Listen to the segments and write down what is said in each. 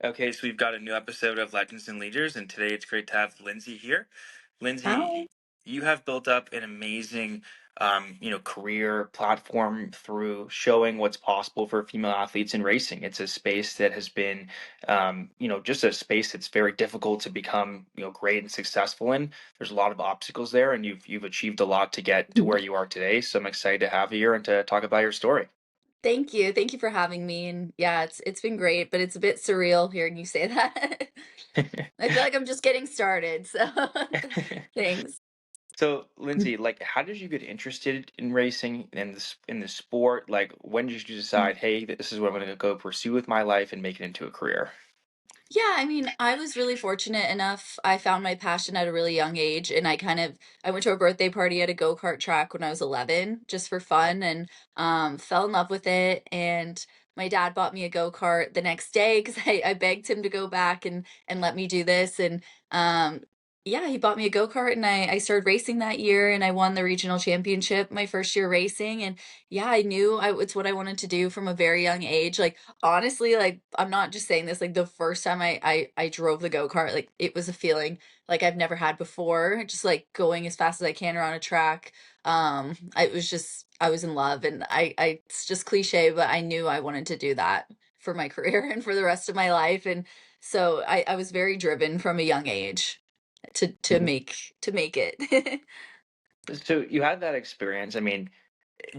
Okay, so we've got a new episode of Legends and Leaders, and today it's great to have Lindsay here. Hi. Lindsay, you have built up an amazing, career platform through showing what's possible for female athletes in racing. It's a space that has been, just a space that's very difficult to become, great and successful in. There's a lot of obstacles there, and you've achieved a lot to get to where you are today. So I'm excited to have you here and to talk about your story. Thank you. Thank you for having me. And yeah, it's been great, but it's a bit surreal hearing you say that. I feel like I'm just getting started. So thanks. So, Lindsay, like, how did you get interested in racing in this sport? Like, when did you decide, hey, this is what I'm going to go pursue with my life and make it into a career? Yeah, I mean, I was really fortunate enough. I found my passion at a really young age, and I went to a birthday party at a go-kart track when I was 11 just for fun, and fell in love with it. And my dad bought me a go-kart the next day because I begged him to go back and let me do this. And um yeah, he bought me a go-kart, and I started racing that year, and I won the regional championship my first year racing. And yeah, I knew it's what I wanted to do from a very young age. Like, honestly, like, I'm not just saying this, like, the first time I drove the go-kart, like, it was a feeling like I've never had before, just, like, going as fast as I can around a track. I was just I was in love, and I it's just cliche, but I knew I wanted to do that for my career and for the rest of my life. And so I was very driven from a young age to Mhm. make it. So you had that experience. I mean,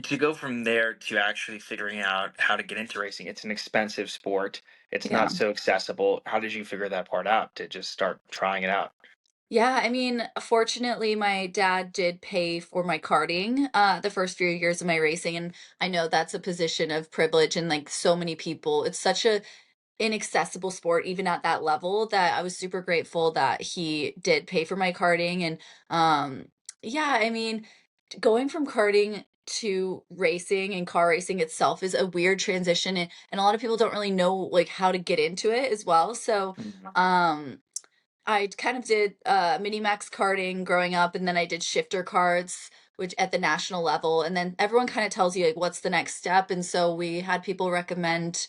to go from there to actually figuring out how to get into racing, it's an expensive sport. It's Yeah. not so accessible. How did you figure that part out to just start trying it out? Yeah, I mean, fortunately, my dad did pay for my karting, the first few years of my racing, and I know that's a position of privilege, and like so many people, it's such a inaccessible sport, even at that level, that I was super grateful that he did pay for my karting. And yeah, I mean, going from karting to racing and car racing itself is a weird transition, and a lot of people don't really know like how to get into it as well. So Mhm. um I kind of did, mini max karting growing up, and then I did shifter karts, which at the national level, and then everyone kinda tells you, like, what's the next step. And so we had people recommend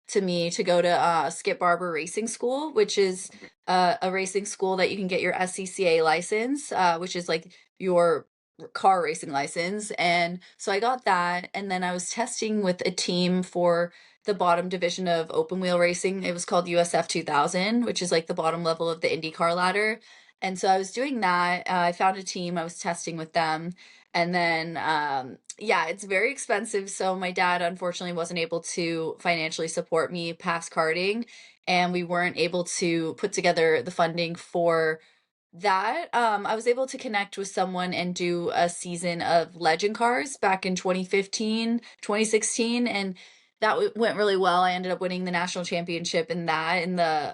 to me to go to, Skip Barber Racing School, which is, a racing school that you can get your SCCA license, which is, like, your car racing license. And so I got that, and then I was testing with a team for the bottom division of open wheel racing. It was called USF 2000, which is like the bottom level of the IndyCar ladder. And so I was doing that. I found a team, I was testing with them. And then, yeah, it's very expensive. So my dad unfortunately wasn't able to financially support me past karting. And we weren't able to put together the funding for that. I was able to connect with someone and do a season of Legend Cars back in 2015, 2016, and that went really well. I ended up winning the national championship in that, in the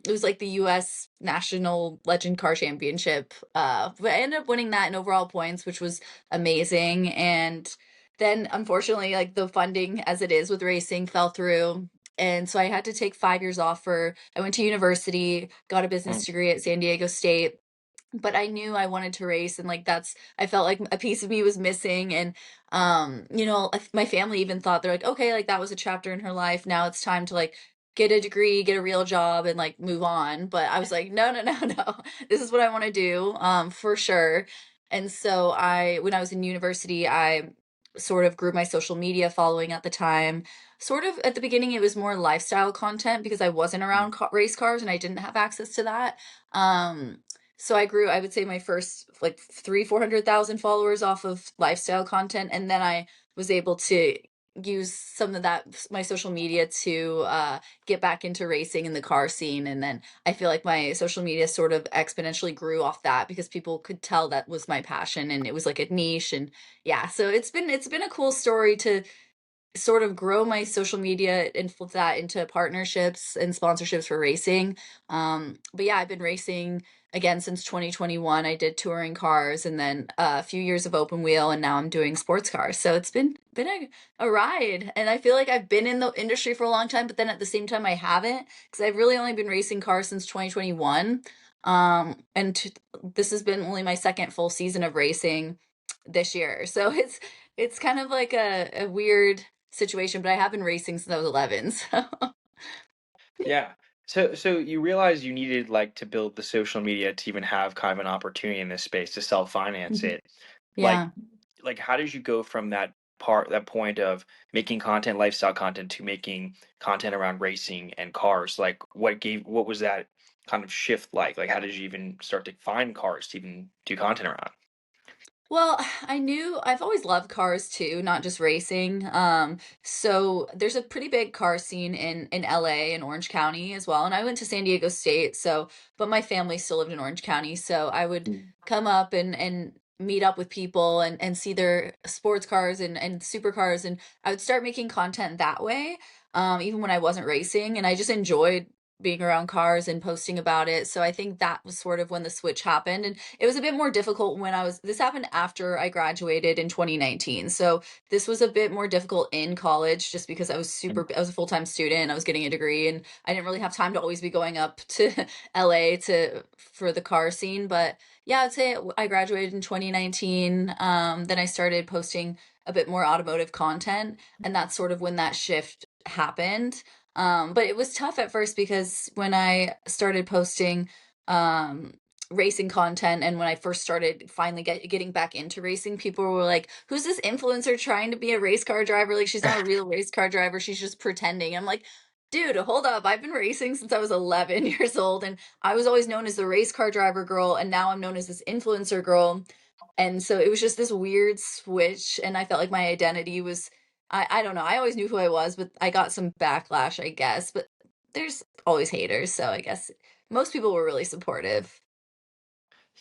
it was like the US National Legend Car Championship. But I ended up winning that in overall points, which was amazing. And then unfortunately, like, the funding, as it is with racing, fell through. And so I had to take 5 years off for I went to university, got a business degree at San Diego State, but I knew I wanted to race. And like, I felt like a piece of me was missing. And my family even thought, they're like, okay, like, that was a chapter in her life, now it's time to like get a degree, get a real job, and like move on. But I was like, no, no, no, no, this is what I want to do, for sure. And so when I was in university, I sort of grew my social media following at the time. Sort of at the beginning it was more lifestyle content because I wasn't around race cars and I didn't have access to that. So I grew, I would say, my first like 400,000 followers off of lifestyle content. And then I was able to use some of that, my social media, to get back into racing in the car scene. And then I feel like my social media sort of exponentially grew off that because people could tell that was my passion, and it was like a niche. And yeah, so it's been a cool story to sort of grow my social media and flip that into partnerships and sponsorships for racing. But yeah, I've been racing again since 2021. I did touring cars, and then a few years of open wheel, and now I'm doing sports cars. So it's been a ride, and I feel like I've been in the industry for a long time, but then at the same time I haven't, because I've really only been racing cars since 2021. This has been only my second full season of racing this year. So it's kind of like a weird situation, but I have been racing since I was 11. So Yeah. So you realize you needed like to build the social media to even have kind of an opportunity in this space to self-finance Mhm. it. Like Yeah. how did you go from that point of making content, lifestyle content, to making content around racing and cars? Like what was that kind of shift like? Like how did you even start to find cars to even do content around? Well, I knew I've always loved cars too, not just racing. So there's a pretty big car scene in LA and Orange County as well. And I went to San Diego State, so but my family still lived in Orange County, so I would Mm. come up and meet up with people and see their sports cars and supercars, and I would start making content that way. Even when I wasn't racing, and I just enjoyed being around cars and posting about it. So I think that was sort of when the switch happened. And it was a bit more difficult when this happened after I graduated in 2019. So this was a bit more difficult in college just because I was a full-time student, I was getting a degree, and I didn't really have time to always be going up to LA for the car scene. But yeah, I'd say I graduated in 2019. Then I started posting a bit more automotive content, and that's sort of when that shift happened. But it was tough at first because when I started posting um, racing content, and when I first started finally getting back into racing, people were like, "Who's this influencer trying to be a race car driver? Like, she's not a real race car driver. She's just pretending." I'm like, dude, hold up. I've been racing since I was 11 years old, and I was always known as the race car driver girl, and now I'm known as this influencer girl. And so it was just this weird switch, and I felt like my identity was I don't know. I always knew who I was, but I got some backlash, I guess. But there's always haters, so I guess most people were really supportive.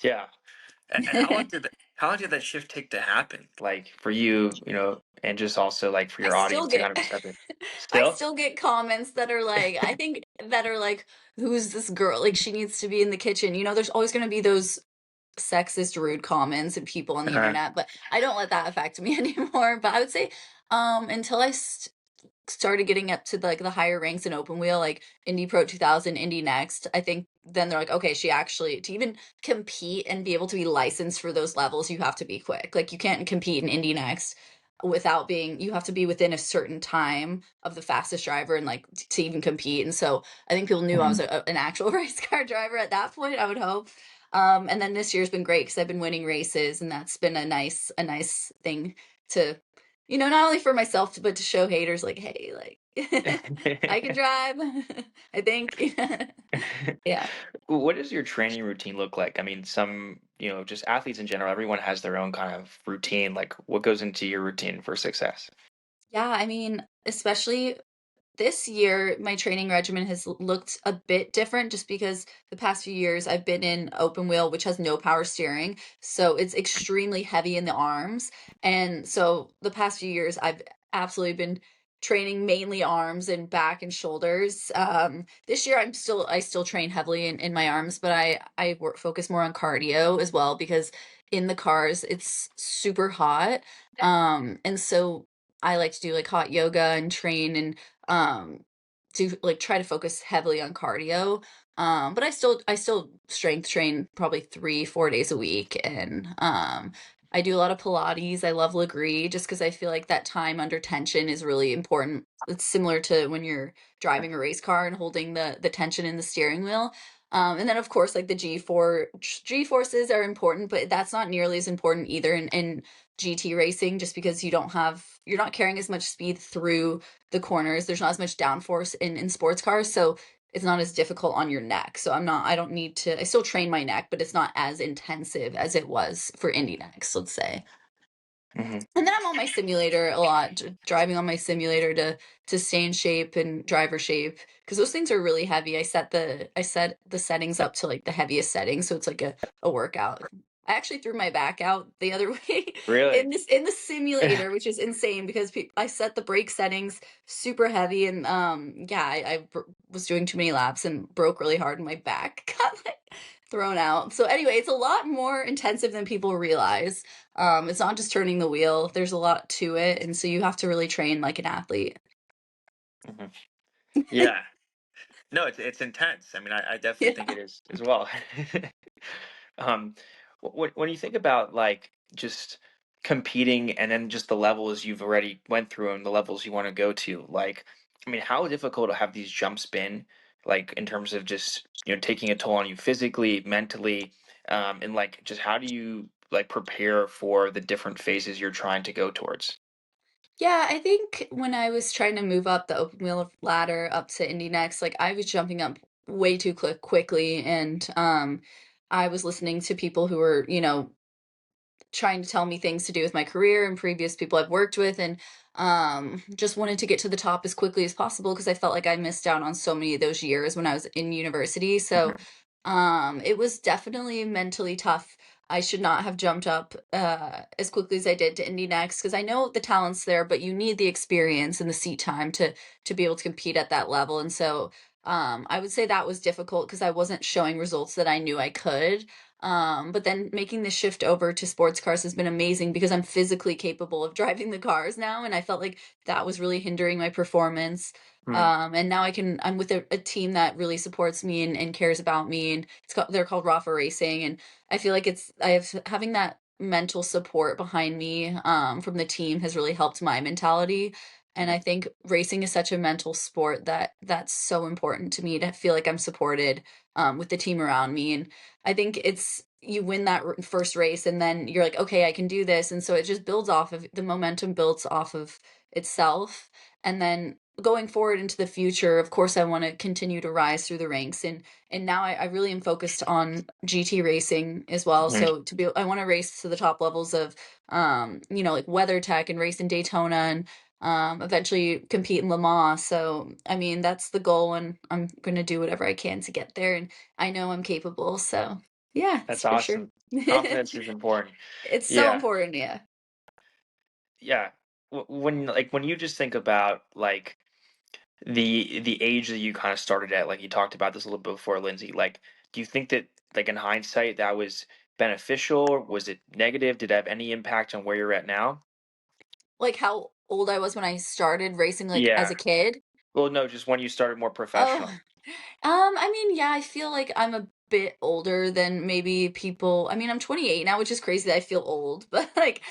Yeah. And how long did that shift take to happen? Like for you, and just also like for I your still audience to get kind of accept it. I Still? still get comments that are like, I think that are like, "Who's this girl? Like, she needs to be in the kitchen." There's always gonna be those sexist, rude comments and people on the Uh, internet, but I don't let that affect me anymore. But I would say, until started getting up to like the higher ranks in open wheel, like Indy Pro 2000, Indy Next, I think then they're like, okay, she actually, to even compete and be able to be licensed for those levels, you have to be quick. Like, you can't compete in Indy Next without being, you have to be within a certain time of the fastest driver and like to even compete. And so I think people knew I was mhm. an actual race car driver at that point, I would hope. And then this year's been great because I've been winning races, and that's been a nice thing to not only for myself, but to show haters like, hey, like I can drive. I think. Yeah. What does your training routine look like? I mean, just athletes in general, everyone has their own kind of routine. Like, what goes into your routine for success? Yeah. I mean, especially this year, my training regimen has looked a bit different just because the past few years I've been in open wheel, which has no power steering. So it's extremely heavy in the arms. And so the past few years, I've absolutely been training mainly arms and back and shoulders. This year, I still train heavily in my arms, but focus more on cardio as well because in the cars, it's super hot. And so I like to do like hot yoga and train and um do like try to focus heavily on cardio. But I still strength train probably 3 4 days a week, and I do a lot of Pilates. I love Legree just because I feel like that time under tension is really important. It's similar to when you're driving a race car and holding the tension in the steering wheel. And then of course like the G forces are important, but that's not nearly as important either in GT racing, just because you're not carrying as much speed through the corners. There's not as much downforce in sports cars, so it's not as difficult on your neck. So I don't need to, I still train my neck, but it's not as intensive as it was for Indy Next, let's say. Hmm. And then I'm on my simulator a lot, driving on my simulator to stay in shape and driver shape because those things are really heavy. I set the settings up to like the heaviest setting, so it's like a workout. I actually threw my back out the other way Really? in the simulator, which is insane because I set the brake settings super heavy, and yeah, was doing too many laps and broke really hard, and my back got like thrown out. So anyway, it's a lot more intensive than people realize. It's not just turning the wheel. There's a lot to it, and so you have to really train like an athlete. Hmm. Yeah. No, it's intense. I mean, I definitely think Yeah. it is as well. Um, when you think about like just competing and then just the levels you've already went through and the levels you want to go to, like, I mean, how difficult have these jumps been? like in terms of just taking a toll on you physically, mentally, and like just how do you like prepare for the different phases you're trying to go towards? Yeah, I think when I was trying to move up the open wheel ladder up to Indy Next, like I was jumping up way too quickly, and I was listening to people who were, trying to tell me things to do with my career and previous people I've worked with, and just wanted to get to the top as quickly as possible because I felt like I missed out on so many of those years when I was in university. So Mhm. it was definitely mentally tough. I should not have jumped up as quickly as I did to Indy Next because I know the talent's there, but you need the experience and the seat time to be able to compete at that level. And so I would say that was difficult because I wasn't showing results that I knew I could. But then making the shift over to sports cars has been amazing because I'm physically capable of driving the cars now, and I felt like that was really hindering my performance. Mhm. And now I'm with a team that really supports me and cares about me, and they're called Rafa Racing, and I feel like having that mental support behind me from the team has really helped my mentality. And I Mhm. think racing is such a mental sport that's so important to me to feel like I'm supported with the team around me. And I think it's you win that first race and then you're like, okay, I can do this. And so it just builds off of the momentum builds off of itself. And then going forward into the future, of course, I want to continue to rise through the ranks. And now I really am focused on GT racing as well. Mhm. So I want to race to the top levels of, like WeatherTech and race in Daytona and eventually compete in Le Mans. So, I mean, that's the goal, and I'm going to do whatever I can to get there. And I know I'm capable. So, yeah, it's That's for sure. awesome. Confidence is important. It's so Yeah. important. Yeah. Yeah. When you just think about like the age that you kind of started at, like you talked about this a little bit before, Lindsay, like do you think that like in hindsight that was beneficial or was it negative? Did it have any impact on where you're at now? Like how old I was when I started racing, like as a Yeah. kid. Well, no, just when you started more Oh, professional. I mean, yeah, I feel like I'm a bit older than maybe people. I mean, I'm 28 now, which is crazy that I feel old, but like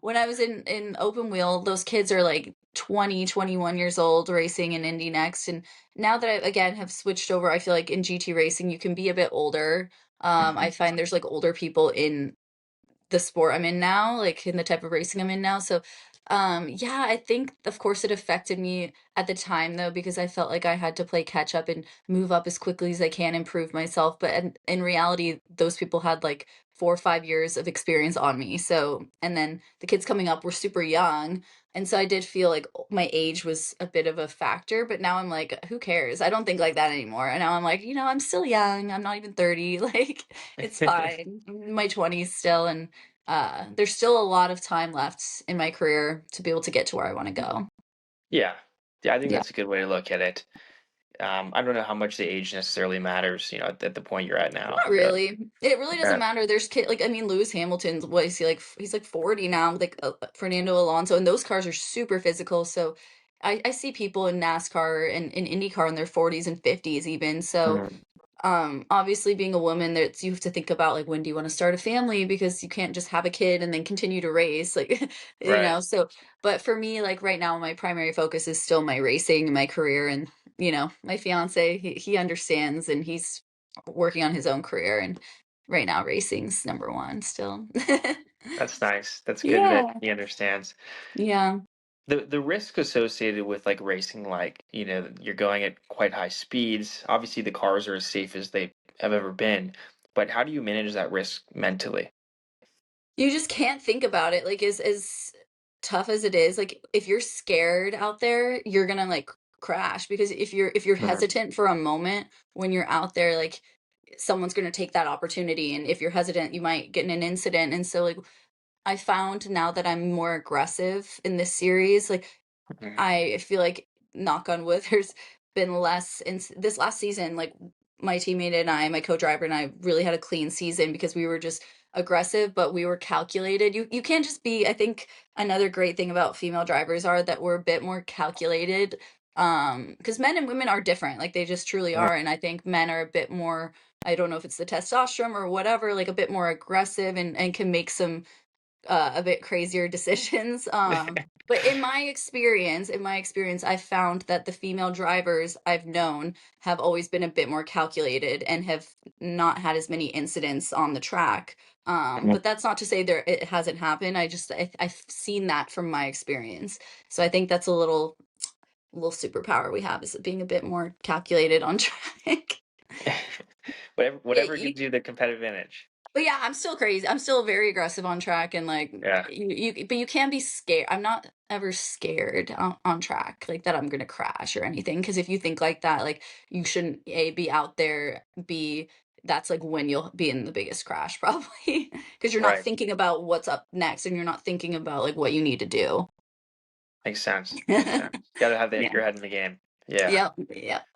when I was in open wheel, those kids are like 20, 21 years old racing in Indy Next. And now that I again have switched over, I feel like in GT racing you can be a bit older. I Mhm. find there's like older people in the sport I'm in now, like in the type of racing I'm in now. So, yeah, I think of course it affected me at the time though, because I felt like I had to play catch up and move up as quickly as I can, improve myself. But in reality, those people had like 4 or 5 years of experience on me. So, and then the kids coming up were super young. And so I did feel like my age was a bit of a factor, but now I'm like, who cares? I don't think like that anymore. And now I'm like, I'm still young. I'm not even 30. Like, it's fine. I'm in my 20s still. And there's still a lot of time left in my career to be able to get to where I want to go. Yeah. Yeah, I think Yeah, that's a good way to look at it. I don't know how much the age necessarily matters, at the point you're at now, not really. really. It really doesn't Yeah. matter. There's kid like I mean, Lewis Hamilton's what is he like? He's like 40 now, like Fernando Alonso, and those cars are super physical. So I see people in NASCAR and in IndyCar in their 40s and 50s even. So Mhm. obviously being a woman that's you have to think about like when do you want to start a family because you can't just have a kid and then continue to race like Right. so but for me like right now my primary focus is still my racing and my career and my fiance he understands and he's working on his own career and right now racing's number one still. That's nice. That's good that Yeah, he understands. yeah. The risk associated with like racing, like, you're going at quite high speeds. Obviously the cars are as safe as they have ever been, but how do you manage that risk mentally? You just can't think about it, like, as tough as it is, like, if you're scared out there, you're gonna, like, crash, because if you're Mhm. hesitant for a moment when you're out there, like, someone's gonna take that opportunity, and if you're hesitant, you might get in an incident, and so, like, I found now that I'm more aggressive in this series, like, Mhm. I feel like, knock on wood, there's been less in this last season, like, my teammate and I, my co-driver and I really had a clean season because we were just aggressive, but we were calculated. You can't just be I think another great thing about female drivers are that we're a bit more calculated, because men and women are different, like, they just truly Mhm. are, and I think men are a bit more I don't know if it's the testosterone or whatever, like, a bit more aggressive and can make some a bit crazier decisions. But in my experience, I found that the female drivers I've known have always been a bit more calculated and have not had as many incidents on the track. Mhm. But that's not to say there it hasn't happened. I've seen that from my experience. So I think that's a little superpower we have, is being a bit more calculated on track. Whatever It, gives you the competitive advantage. but yeah, I'm still crazy. I'm still very aggressive on track, and like Yeah, but you can be scared. I'm not ever scared on track, like that I'm gonna crash or anything. Because if you think like that, like you shouldn't A, be out there, B, that's like when you'll be in the biggest crash probably, because you're not right. thinking about what's up next, and you're not thinking about like what you need to do. Makes sense. Makes sense. Gotta have Yeah. your head in the game. Yeah. Yep. Yep.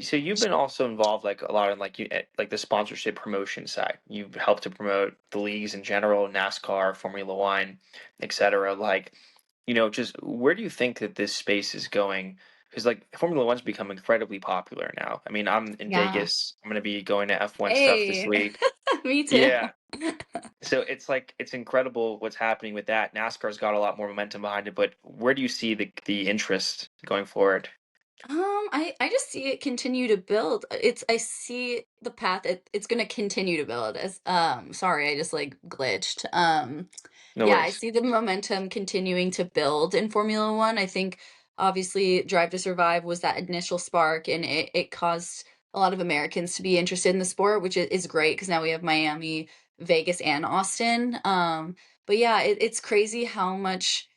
So you've been also involved like a lot in like the sponsorship promotion side. You've helped to promote the leagues in general, NASCAR, Formula One, etc. Like, just where do you think that this space is going? Because like Formula One's become incredibly popular now. I mean, I'm in Yeah. Vegas. I'm gonna be going to F1 stuff this Hey. week. Me too. Yeah. So it's like it's incredible what's happening with that. NASCAR's got a lot more momentum behind it, but where do you see the interest going forward? I just see it continue to build. I see the path it's gonna continue to build as sorry, I just like glitched. No Yeah, I worries. see the momentum continuing to build in Formula One. I think obviously Drive to Survive was that initial spark, and it caused a lot of Americans to be interested in the sport, which is great because now we have Miami, Vegas, and Austin. But yeah, it's crazy how much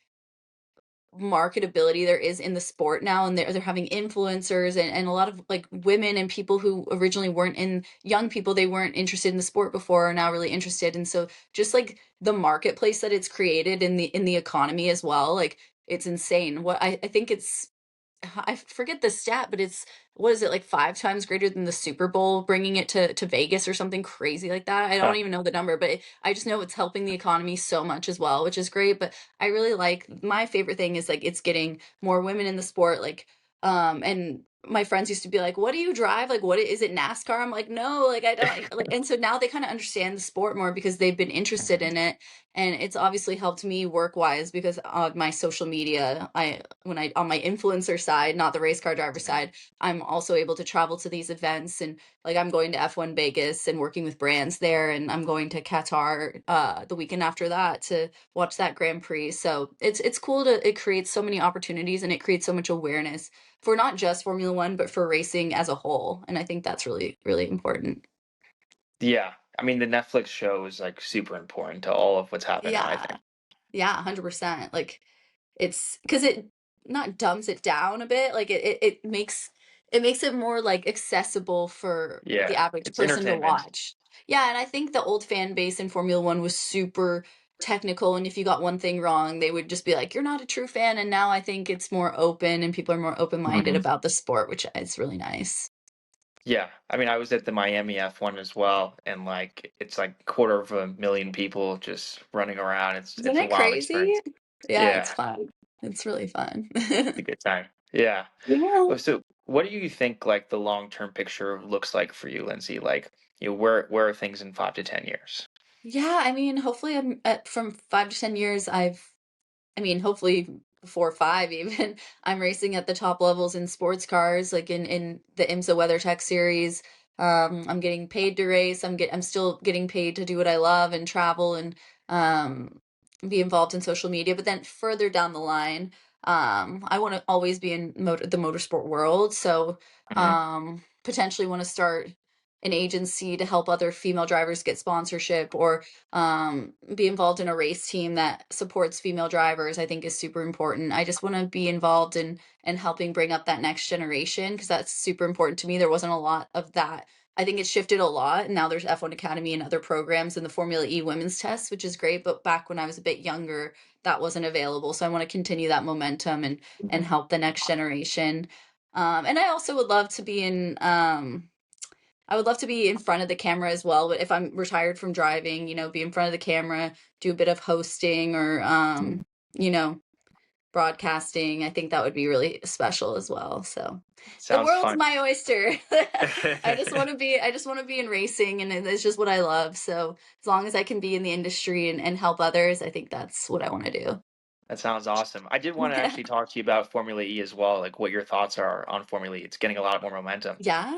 marketability there is in the sport now, and they're having influencers and a lot of like women and people who originally weren't in young people, they weren't interested in the sport before, are now really interested. And so just like the marketplace that it's created in the economy as well, like it's insane. I think it's, I forget the stat, but it's, what is it, like 5 times greater than the Super Bowl, bringing it to Vegas or something crazy like that. I don't Huh. even know the number, but I just know it's helping the economy so much as well, which is great. But I really like, my favorite thing is like it's getting more women in the sport. Like, and my friends used to be like, "What do you drive? Like, what is it, NASCAR?" I'm like, "No, like I don't." Like, and so now they kind of understand the sport more because they've been interested Mhm. in it, and it's obviously helped me work wise because on my social media, I when I on my influencer side, not the race car driver Mhm. side, I'm also able to travel to these events, and like I'm going to F1 Vegas and working with brands there, and I'm going to Qatar the weekend after that to watch that Grand Prix. So it's cool to, it creates so many opportunities, and it creates so much awareness for not just Formula One, but for racing as a whole. And I think that's really, really important. Yeah. I mean, the Netflix show is like super important to all of what's happening now, I Yeah. think. Yeah, 100%. Like it's because it not dumbs it down a bit, like it makes it more like accessible for the Yeah. average It's person to entertainment. watch. Yeah, and I think the old fan base in Formula One was super technical, and if you got one thing wrong, they would just be like, "You're not a true fan." And now I think it's more open, and people are more open-minded Mhm. about the sport, which is really nice. Yeah. I mean, I was at the Miami F1 as well, and like it's like quarter of a million people just running around. Isn't It's a it wild crazy? experience. Yeah, it's Yeah. fun. It's really fun. It's a good time. Yeah. Yeah. Oh, so what do you think like the long-term picture looks like for you, Lindsay? Like, where are things in 5 to 10 years? Yeah, I mean, hopefully I'm at from 5 to 10 years, I mean, hopefully before 5 even, I'm racing at the top levels in sports cars, like in the IMSA WeatherTech series. I'm getting paid to race. I'm still getting paid to do what I love and travel and be involved in social media. But then further down the line, I want to always be in the motorsport world. So Mhm. potentially want to start an agency to help other female drivers get sponsorship, or be involved in a race team that supports female drivers. I think is super important. I just want to be involved in helping bring up that next generation because that's super important to me. There wasn't a lot of that. I think it's shifted a lot, and now there's F1 Academy and other programs in the Formula E women's test, which is great. But back when I was a bit younger, that wasn't available. So I want to continue that momentum and help the next generation. And I also would love to be in I would love to be in front of the camera as well, but if I'm retired from driving, be in front of the camera, do a bit of hosting or, you know, broadcasting. I think that would be really special as well. So the Sounds world's fun. my oyster. I just want to be in racing, and it's just what I love. So as long as I can be in the industry and help others, I think that's what I want to do. That sounds awesome. I did want to Yeah. actually talk to you about Formula E as well, like what your thoughts are on Formula E. It's getting a lot more momentum. Yeah,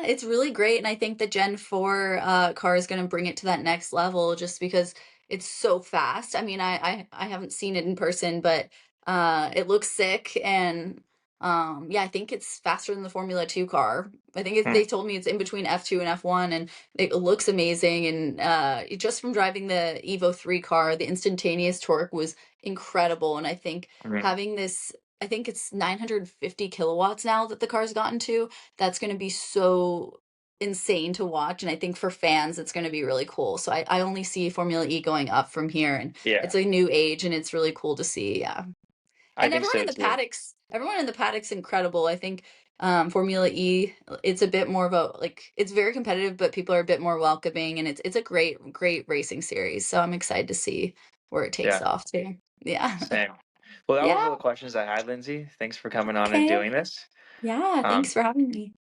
it's really great, and I think the Gen 4, car is gonna bring it to that next level just because it's so fast. I mean, I haven't seen it in person, but, it looks sick, and, yeah, I think it's faster than the Formula 2 car. I think Hmm. they told me it's in between F2 and F1, and it looks amazing, and, just from driving the Evo 3 car, the instantaneous torque was incredible, and I think Mhm. having this I think it's 950 kilowatts now that the car's gotten to. That's gonna be so insane to watch, and I think for fans, it's gonna be really cool. So I only see Formula E going up from here, and Yeah, it's a new age, and it's really cool to see, yeah. I And think so too. everyone in the paddock's incredible. I think, Formula E, it's a bit more of a like, it's very competitive, but people are a bit more welcoming, and it's a great racing series, so I'm excited to see where it takes Yeah, off too. Yeah. same. Well, that was Yeah, all the questions I had, Lindsay. Thanks for coming on and okay. doing this. Yeah, Um, thanks for having me.